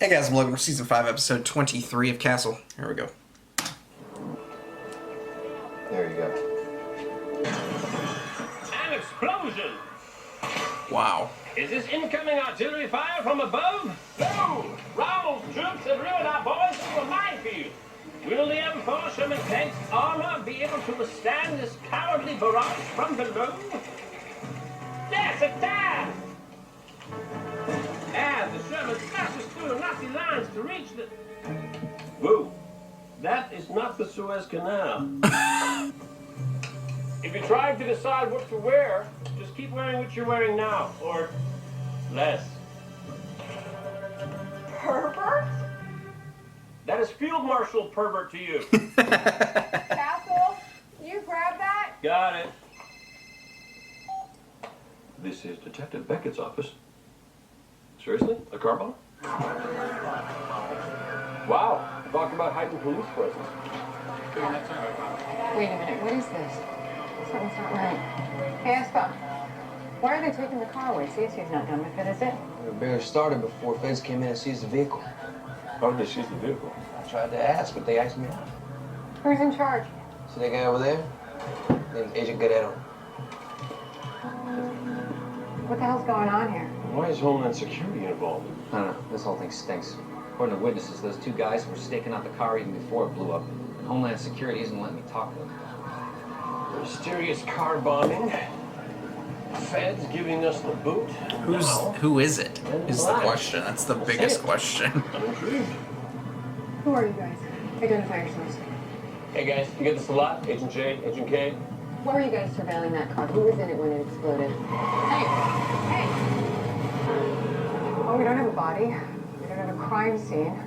Hey guys, I'm Logan for Season 5, Episode 23 of Castle. Here we go. There you go. An explosion! Wow. Is this incoming artillery fire from above? No! Rommel's troops have ruined our boys into a minefield. Will the M4 Sherman Tank's armor be able to withstand this cowardly barrage from below? Yes, attack! And the Sherman smashes through the Nazi lines to reach the... Whoa. That is not the Suez Canal. If you're trying to decide what to wear, just keep wearing what you're wearing now, or less. Herbert? That is Field Marshal Pervert to you. Castle, you grab that? Got it. This is Detective Beckett's office. Seriously? A car bomb? Wow. Talk about heightened police presence. Wait a minute, what is this? Something's not right. Hey, Espa, why are they taking the car away? CSU's not done with it, is it? We barely started before feds came in and seized the vehicle. How did they seize the vehicle? I tried to ask, but they asked me out. Who's in charge? See that guy over there? Named Agent Guerrero. What the hell's going on here? Why is Homeland Security involved? I don't know. This whole thing stinks. According to witnesses, those two guys were staking out the car even before it blew up. Homeland Security isn't letting me talk to them. Mysterious car bombing. Feds giving us the boot. Who is it? Is the question. That's the biggest question. I'm intrigued. Who are you guys? Identify yourselves. Hey guys, you get this a lot? Agent J, Agent K? Why were you guys surveilling that car? Who was in it when it exploded? Hey! Hey! Well, we don't have a body. We don't have a crime scene.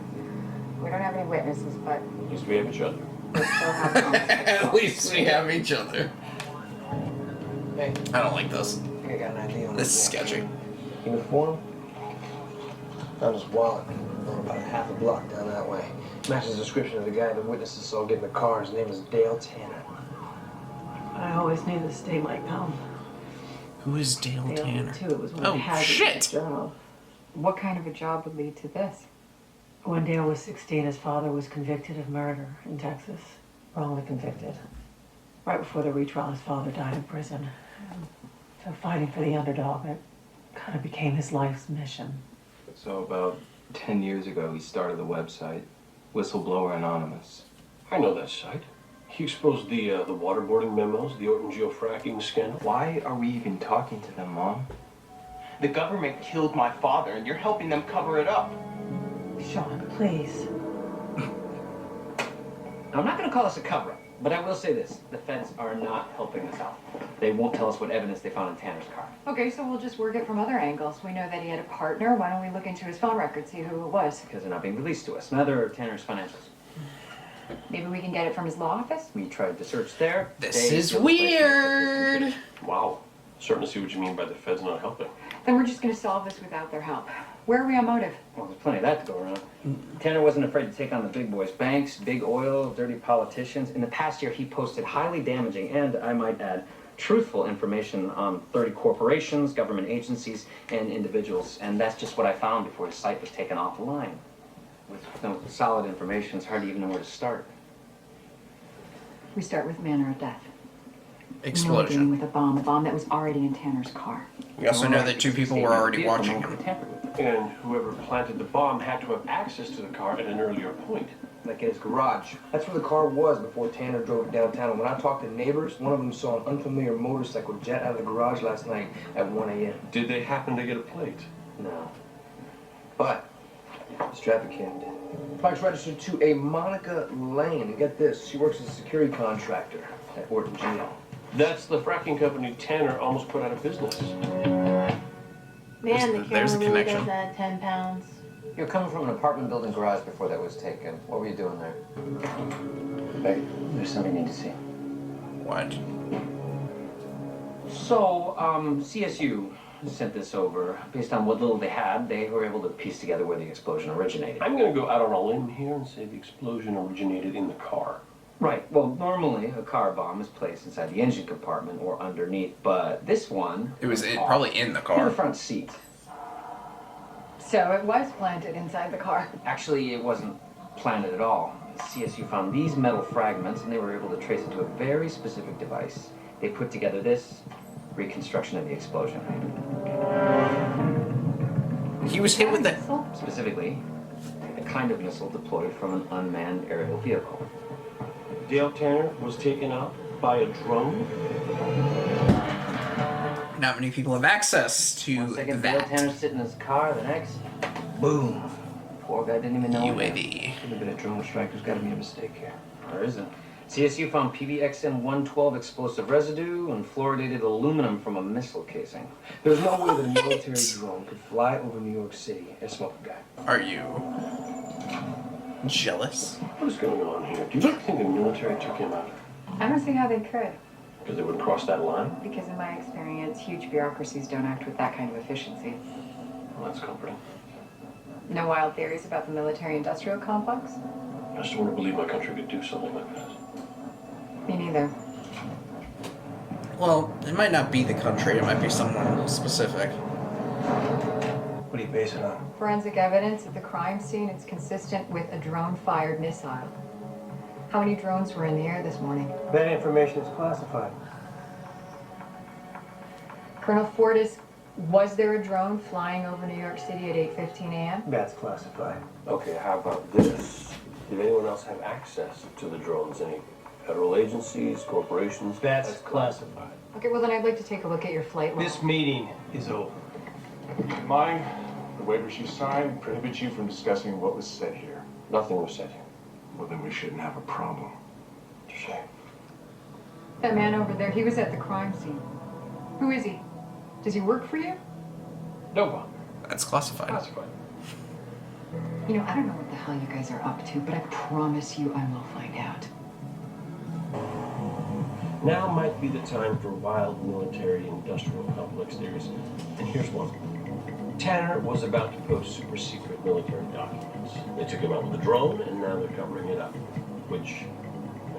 We don't have any witnesses, but At least we have each other. we still have At least we have each other. Hey, I don't like this. I think I got an idea on This is this. sketchy. Uniform? Found his wallet. About a half a block down that way. Matches the description of the guy the witnesses saw get in the car. His name is Dale Tanner. I always knew this day might come. Who is Dale Dale Tanner? knew, too. It was one Oh, of Haggard's shit. job. What kind of a job would lead to this? When Dale was 16, his father was convicted of murder in Texas. Wrongly convicted. Right before the retrial, his father died in prison. So fighting for the underdog, it kind of became his life's mission. So about 10 years ago, he started the website, Whistleblower Anonymous. I know that site. He exposed the waterboarding memos, the Orton geofracking scandal. Why are we even talking to them, Mom? The government killed my father, and you're helping them cover it up. Sean, please. Now, I'm not going to call this a cover-up, but I will say this. The feds are not helping us out. They won't tell us what evidence they found in Tanner's car. Okay, so we'll just work it from other angles. We know that he had a partner. Why don't we look into his phone record, see who it was? Because they're not being released to us. Neither are Tanner's financials. Maybe we can get it from his law office? We tried to search there. This They is feel the place weird. Wow. Starting to see what you mean by the feds not helping. Then we're just going to solve this without their help. Where are we on motive? Well, there's plenty of that to go around. Tanner wasn't afraid to take on the big boys. Banks, big oil, dirty politicians. In the past year, he posted highly damaging and, I might add, truthful information on 30 corporations, government agencies, and individuals. And that's just what I found before his site was taken offline. With no solid information, it's hard to even know where to start. We start with manner of death. We know we're dealing Explosion. with a bomb that was already in Tanner's car. We also know that two people were already watching him. And whoever planted the bomb had to have access to the car at an earlier point. Like in his garage. That's where the car was before Tanner drove it downtown. And when I talked to neighbors, one of them saw an unfamiliar motorcycle jet out of the garage last night at 1 a.m. Did they happen to get a plate? No. But this traffic cam did. Bike's registered to a Monica Lane. And get this, she works as a security contractor at Orton Geo. That's the fracking company Tanner almost put out of business. Man, the There's a camera really connection. does add 10 pounds. You're coming from an apartment building garage before that was taken. What were you doing there? Hey, there's something you need to see. What? So, CSU sent this over. Based on what little they had, they were able to piece together where the explosion originated. I'm going to go out on a limb here and say the explosion originated in the car. Right. Well, normally a car bomb is placed inside the engine compartment or underneath, but this one... It was probably in the in car. the front seat. So it was planted inside the car. Actually, it wasn't planted at all. CSU found these metal fragments, and they were able to trace it to a very specific device. They put together this reconstruction of the explosion. He was hit with that. Specifically, the kind of missile deployed from an unmanned aerial vehicle. Dale Tanner was taken out by a drone? Not many people have access to One second, Dale that. Tanner's sitting in his car, the next, boom. Poor guy didn't even know. UAV. Could have been a drone strike. There's got to be a mistake here. There isn't. CSU found PBXM-112 explosive residue and fluoridated aluminum from a missile casing. There's no way that a military drone could fly over New York City and smoke a guy. Are you jealous? What is going on here? Do you really think the military took him out? I don't see how they could. Because they wouldn't cross that line? Because in my experience, huge bureaucracies don't act with that kind of efficiency. Well, that's comforting. No wild theories about the military-industrial complex? I just don't want to believe my country could do something like that. Me neither. Well, it might not be the country. It might be someone specific. What do you base it on? Forensic evidence at the crime scene is consistent with a drone-fired missile. How many drones were in the air this morning? That information is classified. Colonel Fortis, was there a drone flying over New York City at 8:15 a.m.? That's classified. Okay, how about this? Did anyone else have access to the drones? Any federal agencies, corporations? That's classified. Okay, well then I'd like to take a look at your flight log. This meeting is over. Mine, the waivers you signed prohibit you from discussing what was said here. Nothing was said here. Well, then we shouldn't have a problem. It's a shame. That man over there, he was at the crime scene. Who is he? Does he work for you? No one. That's classified. Classified. You know, I don't know what the hell you guys are up to, but I promise you I will find out. Now might be the time for wild military-industrial complex theories. And here's one. Tanner was about to post super-secret military documents. They took him out with a drone, and now they're covering it up. Which,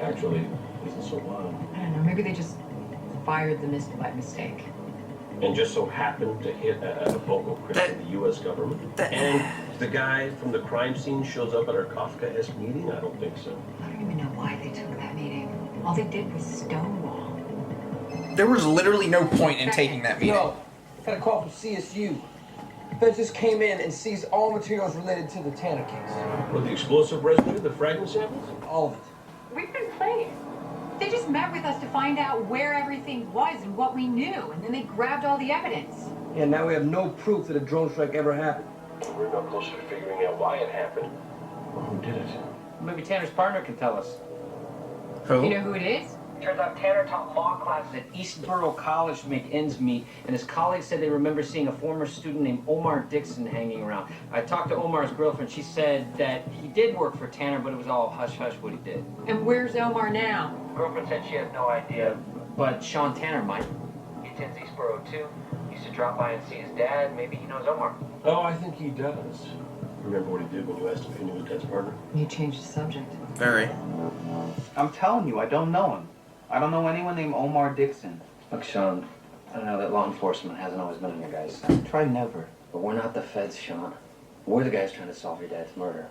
actually, isn't so wild. I don't know, maybe they just fired the missile by mistake. And just so happened to hit a vocal critic of the U.S. government. And the guy from the crime scene shows up at our Kafka-esque meeting? I don't think so. I don't even know why they took that meeting. All they did was stonewall. There was literally no point in taking that meeting. No. Got a call from CSU. Feds just came in and seized all materials related to the Tanner case. With the explosive residue, the fragment samples? All of it. We've been played. They just met with us to find out where everything was and what we knew, and then they grabbed all the evidence. Yeah, now we have no proof that a drone strike ever happened. We're no closer to figuring out why it happened. Well, who did it? Maybe Tanner's partner can tell us. Who? You know who it is? Turns out Tanner taught law classes at Eastboro College to make ends meet, and his colleagues said they remember seeing a former student named Omar Dixon hanging around. I talked to Omar's girlfriend. She said that he did work for Tanner, but it was all hush-hush what he did. And where's Omar now? Girlfriend said she has no idea, but Sean Tanner might. He attends Eastboro too. Used to drop by and see his dad. Maybe he knows Omar. Oh, I think he does. Remember what he did when you asked him if he knew his dad's partner? You changed the subject. Very. I'm telling you, I don't know him. I don't know anyone named Omar Dixon. Look, Sean, I know that law enforcement hasn't always been on your guys' I side. try never. But we're not the feds, Sean. We're the guys trying to solve your dad's murder.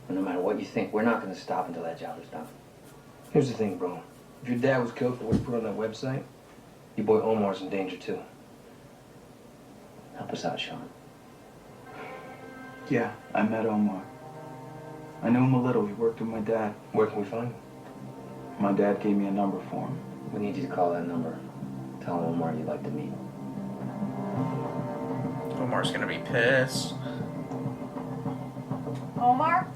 And no matter what you think, we're not going to stop until that job is done. Here's the thing, bro. If your dad was killed for what he put on that website, your boy Omar's in danger too. Help us out, Sean. Yeah, I met Omar. I knew him a little. He worked with my dad. Where can we find him? My dad gave me a number for him. We need you to call that number. Tell him Omar you'd like to meet. Omar's gonna be pissed. Omar?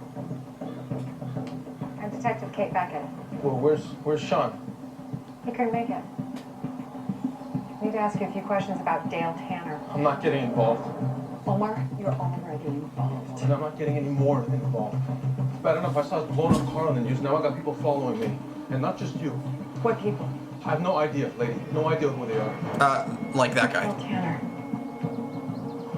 I'm Detective Kate Beckett. Well, where's Sean? He couldn't make it. I need to ask you a few questions about Dale Tanner. I'm not getting involved. Omar, you're already involved. And I'm not getting any more involved. It's bad enough I saw a blown up car on the news. Now I got people following me. And not just you. What people? I have no idea, lady. No idea who they are. Like that guy. Dale Tanner.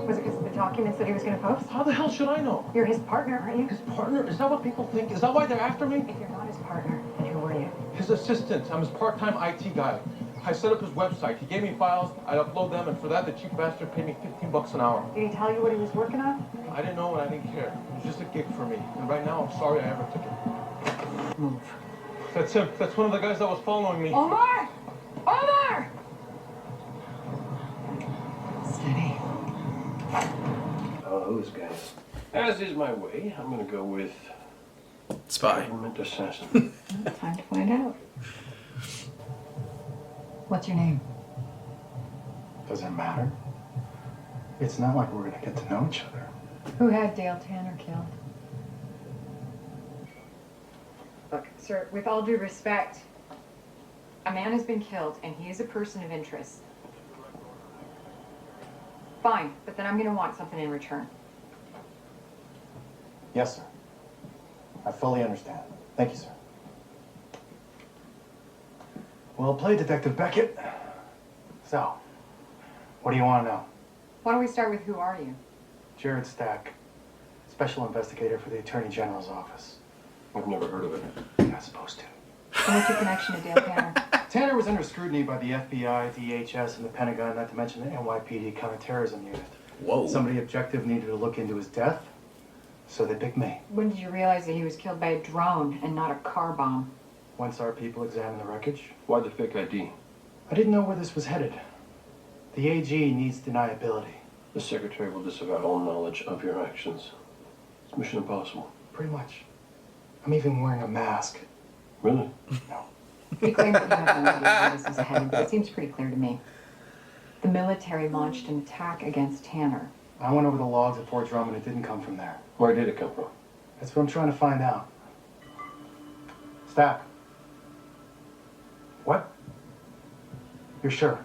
Was it because of the documents that he was going to post? How the hell should I know? You're his partner, aren't you? His partner? Is that what people think? Is that why they're after me? If you're not his partner, then who are you? His assistant. I'm his part-time IT guy. I set up his website. He gave me files. I upload them, and for that, the cheap bastard paid me $15 an hour. Did he tell you what he was working on? I didn't know and I didn't care. It was just a gig for me. And right now, I'm sorry I ever took it. Move. That's him. That's one of the guys that was following me. Omar! Omar! Steady. I don't know who this guy is. As is my way, I'm gonna go with Spy. government assassin. Time to find out. What's your name? Does it matter? It's not like we're gonna get to know each other. Who had Dale Tanner killed? Look, sir, with all due respect, a man has been killed and he is a person of interest. Fine, but then I'm gonna want something in return. Yes, sir. I fully understand. Thank you, sir. Well played, Detective Beckett. So, what do you want to know? Why don't we start with who are you? Jared Stack, Special Investigator for the Attorney General's Office. I've never heard of it. You're not supposed to. And what's your connection to Dale Tanner? Tanner was under scrutiny by the FBI, DHS, and the Pentagon, not to mention the NYPD counterterrorism unit. Whoa. Somebody objective needed to look into his death, so they picked me. When did you realize that he was killed by a drone and not a car bomb? Once our people examined the wreckage, Why the fake ID? I didn't know where this was headed. The AG needs deniability. The secretary will disavow all knowledge of your actions. It's mission impossible. Pretty much. I'm even wearing a mask. Really? No. He claimed that you have no idea where this is headed, but it seems pretty clear to me. The military launched an attack against Tanner. I went over the logs at Fort Drum and it didn't come from there. Where did it come from? That's what I'm trying to find out. Stack. What? You're sure?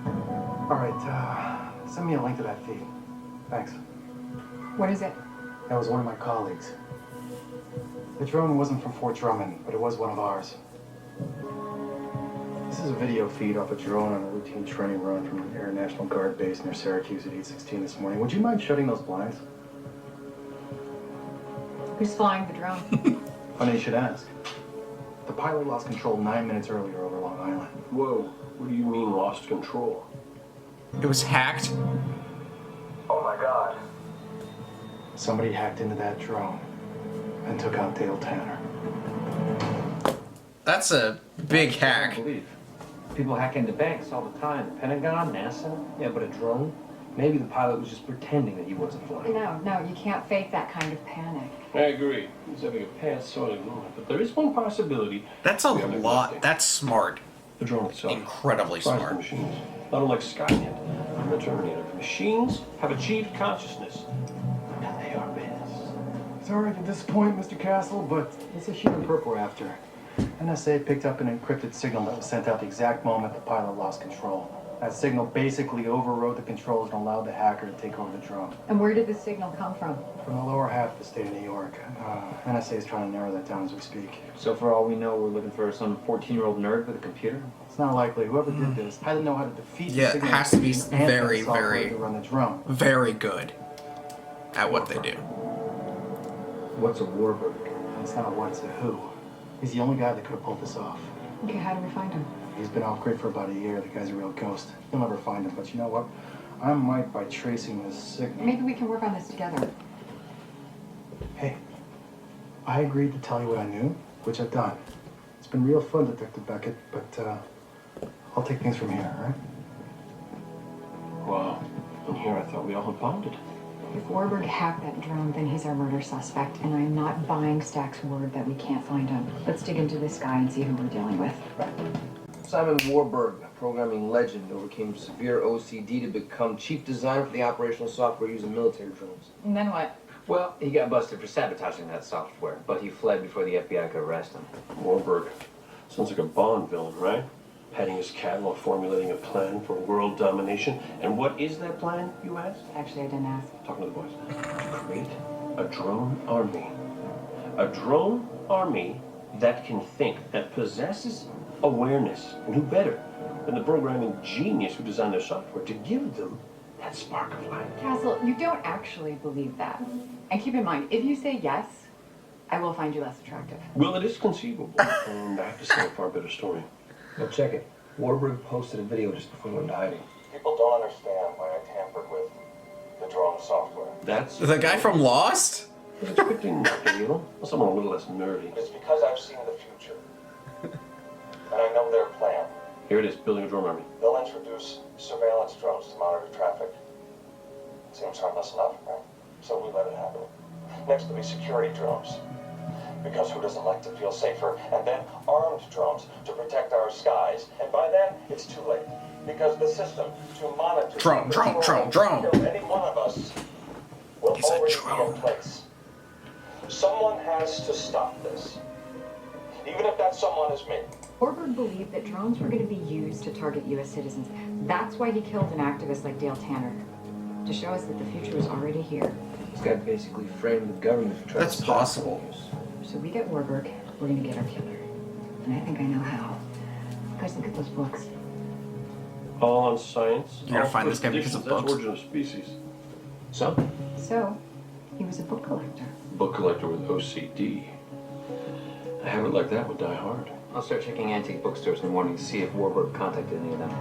All right, send me a link to that feed. Thanks. What is it? That was one of my colleagues. The drone wasn't from Fort Drummond, but it was one of ours. This is a video feed off a drone on a routine training run from an Air National Guard base near Syracuse at 8:16 this morning. Would you mind shutting those blinds? Who's flying the drone? Funny you should ask. The pilot lost control 9 minutes earlier over Long Island. Whoa, what do you mean lost control? It was hacked. Oh my God. Somebody hacked into that drone and took out Dale Tanner. That's a big hack. Believe. People hack into banks all the time. The Pentagon, NASA. Yeah, but a drone? Maybe the pilot was just pretending that he wasn't flying. No, you can't fake that kind of panic. I agree. He's having a pants sort of moment. But there is one possibility. That's a We haven't lot. looked at. That's smart. The drone itself. Incredibly Flies the smart. machines. Not unlike Skynet and the Terminator. The machines have achieved consciousness. And they are best. Sorry to disappoint, Mr. Castle, but it's a human perp we're after. NSA picked up an encrypted signal that was sent out the exact moment the pilot lost control. That signal basically overrode the controls and allowed the hacker to take over the drone. And where did the signal come from? From the lower half of the state of New York. NSA is trying to narrow that down as we speak. So for all we know, we're looking for some 14-year-old nerd with a computer? It's not likely. Whoever did this had to know how to defeat Yeah, the it signal has to be and very, the software very- to run the drone. Very good at what they do. What's a Warberg? It's not a what, it's a who. He's the only guy that could have pulled this off. Okay, how do we find him? He's been off grid for about a year. The guy's a real ghost. You'll never find him, but you know what? I might by tracing this signal. Maybe we can work on this together. Hey, I agreed to tell you what I knew, which I've done. It's been real fun, Detective Beckett, but I'll take things from here, all right? Wow. And here I thought we all had bonded. If Warberg hacked that drone, then he's our murder suspect, and I'm not buying Stack's word that we can't find him. Let's dig into this guy and see who we're dealing with. Simon Warberg, programming legend, overcame severe OCD to become chief designer for the operational software used in military drones. And then what? Well, he got busted for sabotaging that software, but he fled before the FBI could arrest him. Warberg. Sounds like a Bond villain, right? Patting his cat while formulating a plan for world domination. And what is that plan, you ask? Actually, I didn't ask. Talking to the boys. To create a drone army. A drone army that can think, that possesses awareness. And who better than the programming genius who designed their software to give them that spark of light? Castle, you don't actually believe that. And keep in mind, if you say yes, I will find you less attractive. Well, it is conceivable. And I have to say a far better story. Go check it. Warberg posted a video just before he went into hiding. People don't understand why I tampered with the drone software. That's The guy from Lost? it's scripting, you know? Someone a little less nerdy. It's because I've seen the future. And I know their plan. Here it is, building a drone army. They'll introduce surveillance drones to monitor traffic. Seems harmless enough, right? So we let it happen. Next will be security drones. Because who doesn't like to feel safer? And then armed drones to protect our skies. And by then, it's too late. Because the system to monitor... Drone. Any one of us will He's a already drone. be in place. Someone has to stop this. Even if that someone is me. Warburg believed that drones were going to be used to target U.S. citizens. That's why he killed an activist like Dale Tanner, to show us that the future was already here. This guy basically framed the government for trying That's to stop possible. us. So we get Warburg, we're going to get our killer. And I think I know how. Guys, look at those books. All on science. You're gonna all find this guy because of predictions, books. Origin of species. So, he was a book collector. Book collector with OCD. A habit like that would die hard. I'll start checking antique bookstores in the morning to see if Warburg contacted any of them.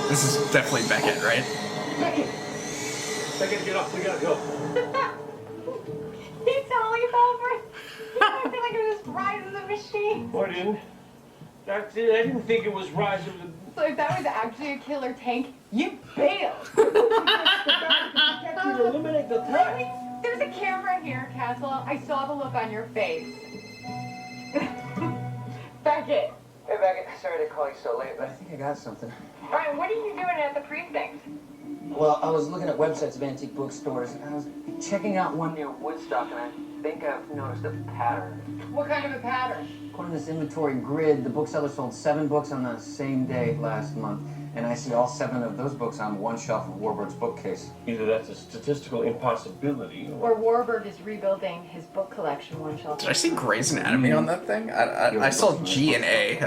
This is definitely Beckett, right? Beckett, get up. We gotta go. He totally fell for it. I feel like it was just Rise of the Machine. I didn't. I didn't think it was Rise of the... So if that was actually a killer tank, you bailed. to eliminate the threat. There's a camera here, Castle. I saw the look on your face. Beckett. Hey, Beckett. Sorry to call you so late, but I think I got something. Brian, what are you doing at the precinct? Well, I was looking at websites of antique bookstores, and I was checking out one near Woodstock, and I think I've noticed a pattern. What kind of a pattern? According to this inventory grid, the bookseller sold 7 books on the same day last month, and I see all 7 of those books on one shelf of Warburg's bookcase. Either that's a statistical impossibility Or Warburg is rebuilding his book collection one shelf. Did I see Grey's Anatomy on that thing? I saw G and A.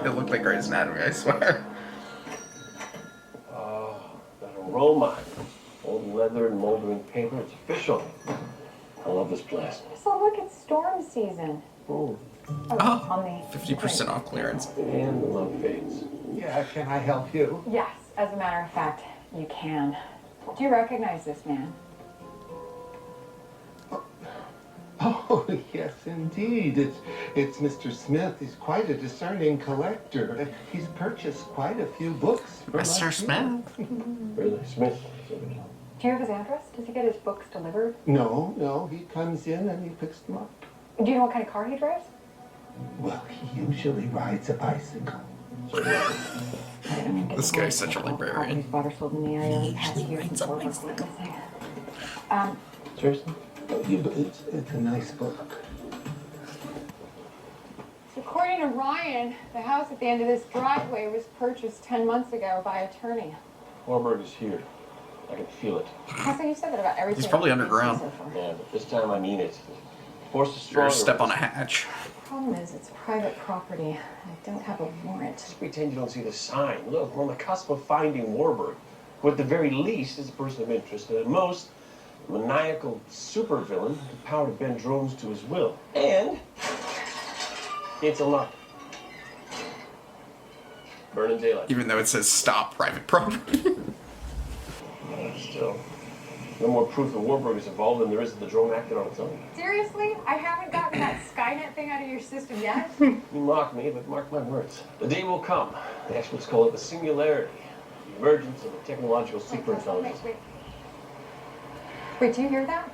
It looked like Grey's Anatomy, I swear. That aroma. Old leather and moldering paper. It's official. I love this place. So look, it's storm season. Oh. Oh, on the 50% off clearance. And the love fades. Yeah, can I help you? Yes, as a matter of fact, you can. Do you recognize this man? Oh, yes, indeed. It's Mr. Smith. He's quite a discerning collector. He's purchased quite a few books. Mr. Smith? Really? Smith? Do you have his address? Does he get his books delivered? No, he comes in and he picks them up. Do you know what kind of car he drives? Well, he usually rides a bicycle. This guy's such a librarian. Bought or sold in the area the past year since Warburg went missing. Seriously? It's a nice book. According to Ryan, the house at the end of this driveway was purchased 10 months ago by attorney. Warburg is here. I can feel it. Also, you said that about everything. He's probably underground. Yeah, but this time I mean it. Force is You're strong. a step on a hatch. The problem is, it's private property. I don't have a warrant. Just pretend you don't see the sign. Look, we're on the cusp of finding Warburg, who at the very least is a person of interest, and at most, a maniacal supervillain with the power to bend drones to his will. And it's a lot. Burning daylight. Even though it says stop private property. Still, no more proof that Warburg is involved than there is that the drone acted on its own. Seriously? I haven't gotten that Skynet thing out of your system yet? You mock me, but mark my words. The day will come. The experts call it the singularity, the emergence of a technological superintelligence. Wait, do you hear that?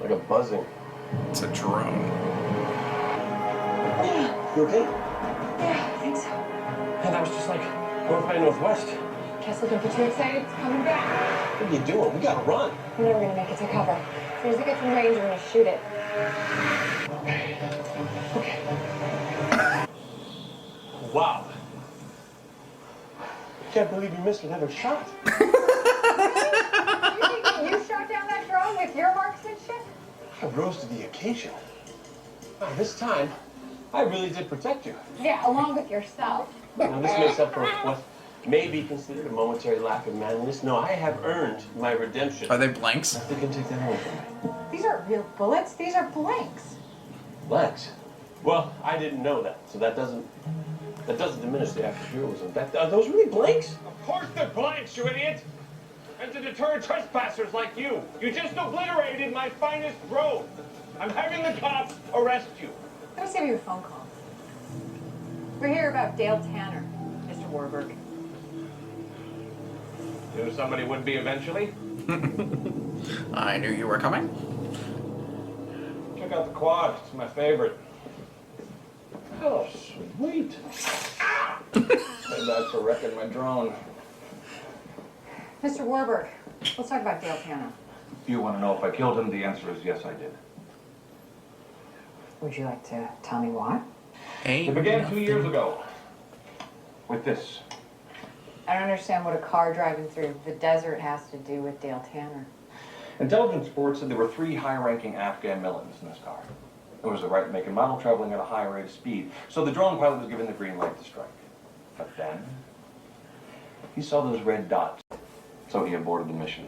Like a buzzing. It's a drone. You okay? Yeah, I think so. And that was just like North by Northwest. Castle, don't get too excited. It's coming back. What are you doing? We gotta run. I'm never gonna make it to cover. As soon as it gets in range, I'm gonna shoot it. Okay. Wow. I can't believe you missed another shot. Really? You think that you shot down that drone with your marksmanship? I rose to the occasion. Wow, this time, I really did protect you. Yeah, along with yourself. Now, this makes up for what may be considered a momentary lack of manliness. No, I have earned my redemption. Are they blanks? Nothing can take that away from me. These aren't real bullets. These are blanks. Blanks? Well, I didn't know that, so that doesn't diminish the act of heroism. Are those really blanks? Of course they're blanks, you idiot! And to deter trespassers like you. You just obliterated my finest drone. I'm having the cops arrest you. Let me save you a phone call. We're here about Dale Tanner, Mr. Warberg. Knew somebody would be eventually. I knew you were coming. Check out the quad. It's my favorite. Oh, sweet. Thank God for wrecking my drone. Mr. Warberg, let's talk about Dale Tanner. You want to know if I killed him? The answer is yes, I did. Would you like to tell me why? It began 2 years ago. With this. I don't understand what a car driving through the desert has to do with Dale Tanner. Intelligence reports said there were 3 high-ranking Afghan militants in this car. It was the right make and model traveling at a high rate of speed, so the drone pilot was given the green light to strike. But then, he saw those red dots, so he aborted the mission.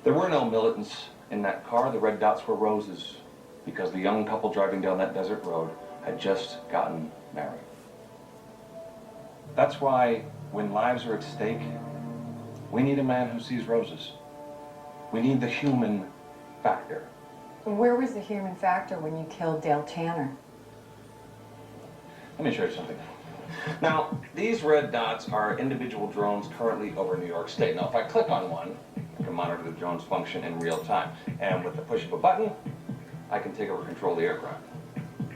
There were no militants in that car. The red dots were roses, because the young couple driving down that desert road had just gotten married. That's why, when lives are at stake, we need a man who sees roses. We need the human factor. Where was the human factor when you killed Dale Tanner? Let me show you something. Now, these red dots are individual drones currently over New York State. Now, if I click on one, I can monitor the drone's function in real time. And with the push of a button, I can take over control of the aircraft.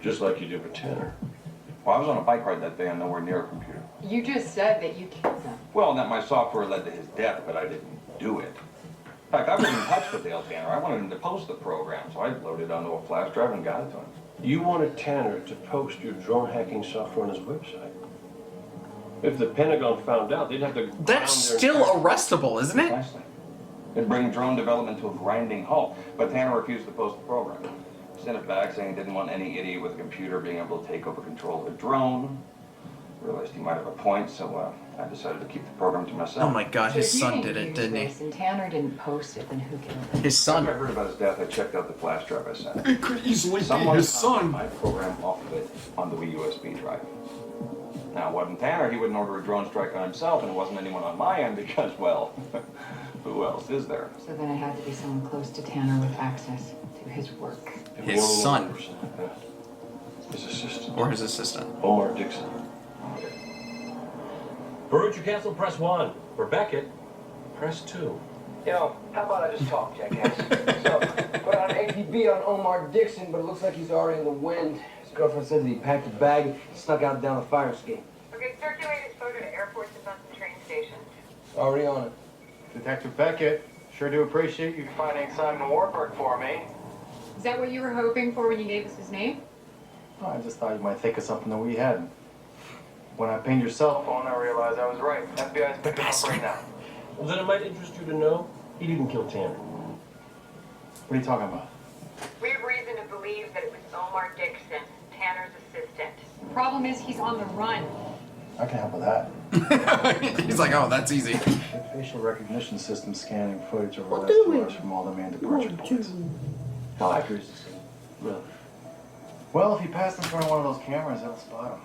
Just like you did with Tanner. Well, I was on a bike ride that day and nowhere near a computer. You just said that you killed him. Well, that my software led to his death, but I didn't do it. In fact, I wasn't in touch with Dale Tanner. I wanted him to post the program, so I loaded it onto a flash drive and got it to him. You wanted Tanner to post your drone hacking software on his website. If the Pentagon found out, they'd have to... That's still arrestable, isn't it? Precisely. It'd bring drone development to a grinding halt, but Tanner refused to post the program. Sent it back saying he didn't want any idiot with a computer being able to take over control of a drone. Realized he might have a point, so I decided to keep the program to myself. Oh my God, his son did it, didn't he? And Tanner didn't post it, then who killed him? His son. After I heard about his death, I checked out the flash drive I sent. It could easily be Someone his copied son. my program off of it onto a USB drive. Now, it wasn't Tanner. He wouldn't order a drone strike on himself, and it wasn't anyone on my end because, well, who else is there? So then it had to be someone close to Tanner with access to his work. His son. His assistant. Or his assistant. Omar Dixon. Baruch Castle, press 1. For Beckett, press 2. Yo, how about I just talk, jackass? So, put on APB on Omar Dixon, but it looks like he's already in the wind. His girlfriend said that he packed a bag and snuck out down the fire escape. Okay, circulate his photo to airports and bus and train stations. Already on it. Detective Beckett, sure do appreciate you finding Simon Warberg for me. Is that what you were hoping for when you gave us his name? Oh, I just thought you might think of something that we hadn't. When I pinged your cell phone, I realized I was right. FBI's picking him up right now. Well, then it might interest you to know he didn't kill Tanner. What are you talking about? We have reason to believe that it was Omar Dixon, Tanner's assistant. The problem is he's on the run. I can help with that. He's like, oh, that's easy. The facial recognition system scanning footage of arrest warrants from all the main departure points. How accurate is this thing? Really? Well, if he passed in front of one of those cameras, it'll spot him.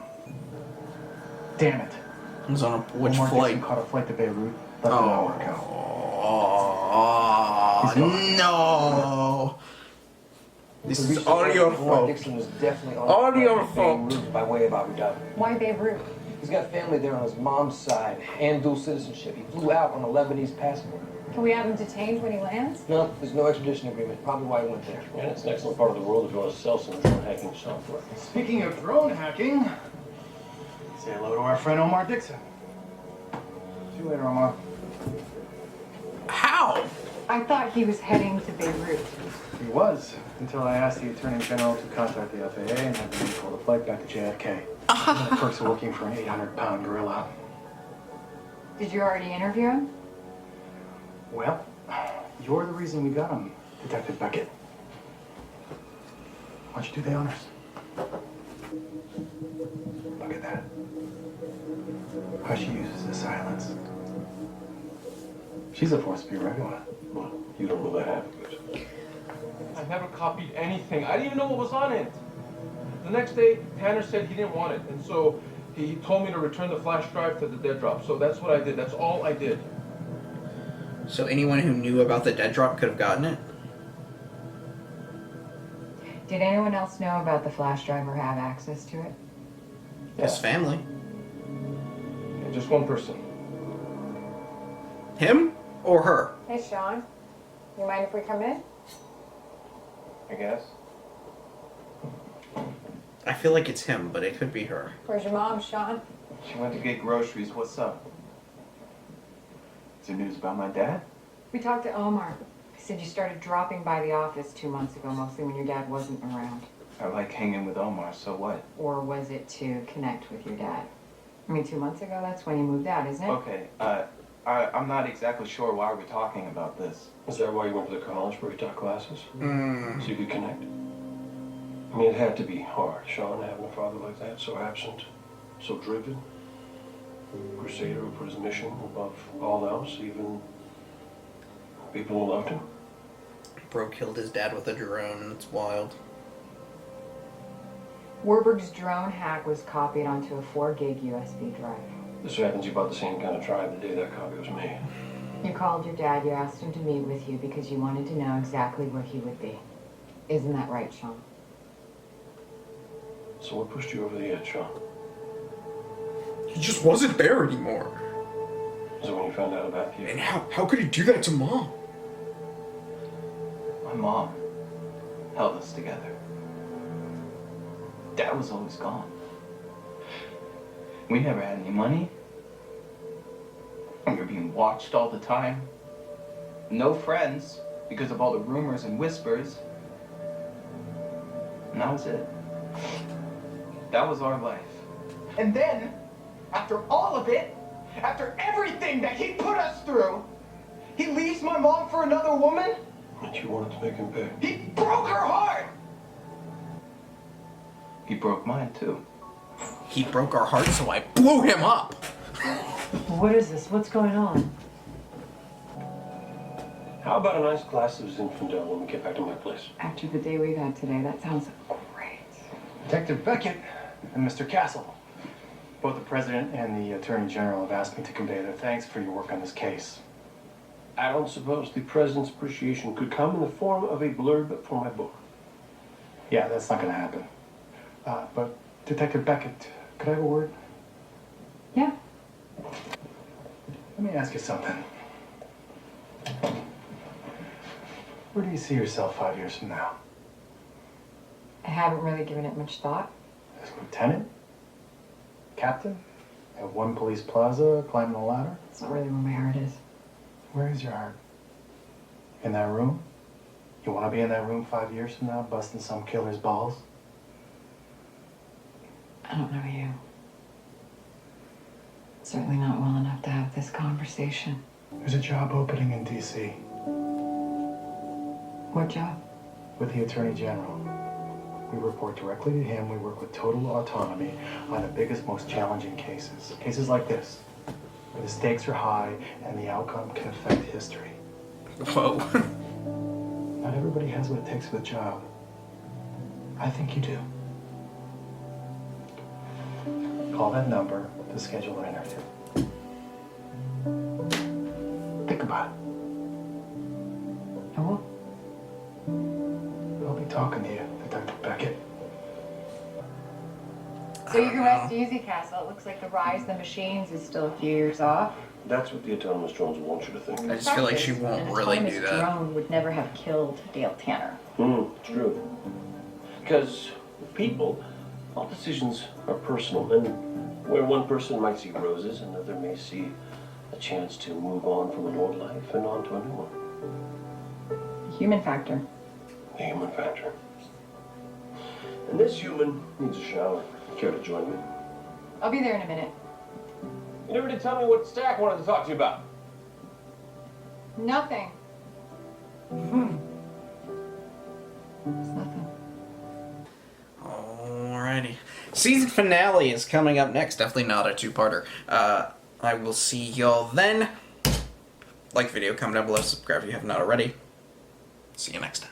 Damn it. He was on which Omar flight? Dixon caught a flight to Beirut. That did not work out. Oh, no. This is all your Omar fault. Dixon was definitely on All the your flight to fault. Beirut by way of Abu Dhabi. Why Beirut? He's got family there on his mom's side and dual citizenship. He flew out on a Lebanese passport. Can we have him detained when he lands? No, there's no extradition agreement. Probably why he went there. And it's an excellent part of the world if you want to sell some drone hacking software. Speaking of drone hacking, say hello to our friend Omar Dixon. See you later, Omar. How? I thought he was heading to Beirut. He was, until I asked the Attorney General to contact the FAA and have them call the flight back to JFK. The perks of working for an 800-pound gorilla. Did you already interview him? Well, you're the reason we got him, Detective Beckett. Why don't you do the honors? Look at that. How she uses the silence. She's a force to be reckoned with. Well, you don't know the half of it. I never copied anything. I didn't even know what was on it. The next day, Tanner said he didn't want it, and so he told me to return the flash drive to the dead drop. So that's what I did. That's all I did. So anyone who knew about the dead drop could have gotten it? Did anyone else know about the flash drive or have access to it? His family. Yeah, just one person. Him or her? Hey, Sean. You mind if we come in? I guess. I feel like it's him, but it could be her. Where's your mom, Sean? She went to get groceries. What's up? Is there news about my dad? We talked to Omar. He said you started dropping by the office 2 months ago, mostly when your dad wasn't around. I like hanging with Omar, so what? Or was it to connect with your dad? I mean, 2 months ago, that's when he moved out, isn't it? Okay, I'm not exactly sure why we're talking about this. Is that why you went to the college where you taught classes? Mm. So you could connect? I mean, it had to be hard, Sean, having a father like that, so absent, so driven. Crusader who put his mission above all else, even people who loved him. Bro killed his dad with a drone, and it's wild. Warberg's drone hack was copied onto a 4 gig USB drive. This happens you bought the same kind of drive the day that copy was made. You called your dad, you asked him to meet with you because you wanted to know exactly where he would be. Isn't that right, Sean? So what pushed you over the edge, Sean? He just wasn't there anymore. Is it when you found out about you? And how could he do that to Mom? My mom held us together. Dad was always gone. We never had any money. We were being watched all the time. No friends because of all the rumors and whispers. And that was it. That was our life. And then, after all of it, after everything that he put us through, he leaves my mom for another woman? And you wanted to make him pay. He broke her heart! He broke mine too. He broke our heart, so I blew him up! What is this? What's going on? How about a nice glass of Zinfandel when we get back to my place? After the day we've had today, that sounds great. Detective Beckett and Mr. Castle. Both the President and the Attorney General have asked me to convey their thanks for your work on this case. I don't suppose the President's appreciation could come in the form of a blurb for my book. Yeah, that's not going to happen. But Detective Beckett, could I have a word? Yeah. Let me ask you something. Where do you see yourself 5 years from now? I haven't really given it much thought. As lieutenant? Captain? At One Police Plaza, climbing the ladder? It's not really where my heart is. Where is your heart? In that room? You want to be in that room 5 years from now, busting some killer's balls? I don't know you. Certainly not well enough to have this conversation. There's a job opening in D.C. What job? With the Attorney General. We report directly to him. We work with total autonomy on the biggest, most challenging cases. Cases like this, where the stakes are high and the outcome can affect history. Whoa. Not everybody has what it takes for the job. I think you do. Call that number to schedule an interview. Think about it. I will. I'll be talking to you, Detective Beckett. So you can rest easy, Castle. It looks like the rise of the machines is still a few years off. That's what the autonomous drones want you to think. I just feel like she won't really do that. An autonomous drone would never have killed Dale Tanner. True. Because with people, all decisions are personal, and where one person might see roses, another may see a chance to move on from an old life and on to a new one. Human factor. The human factor. And this human needs a shower. Care to join me? I'll be there in a minute. You never did tell me what Stack wanted to talk to you about. Nothing. It's nothing. Alrighty. Season finale is coming up next. Definitely not a two-parter. I will see y'all then. Like the video, comment down below, subscribe if you have not already. See you next time.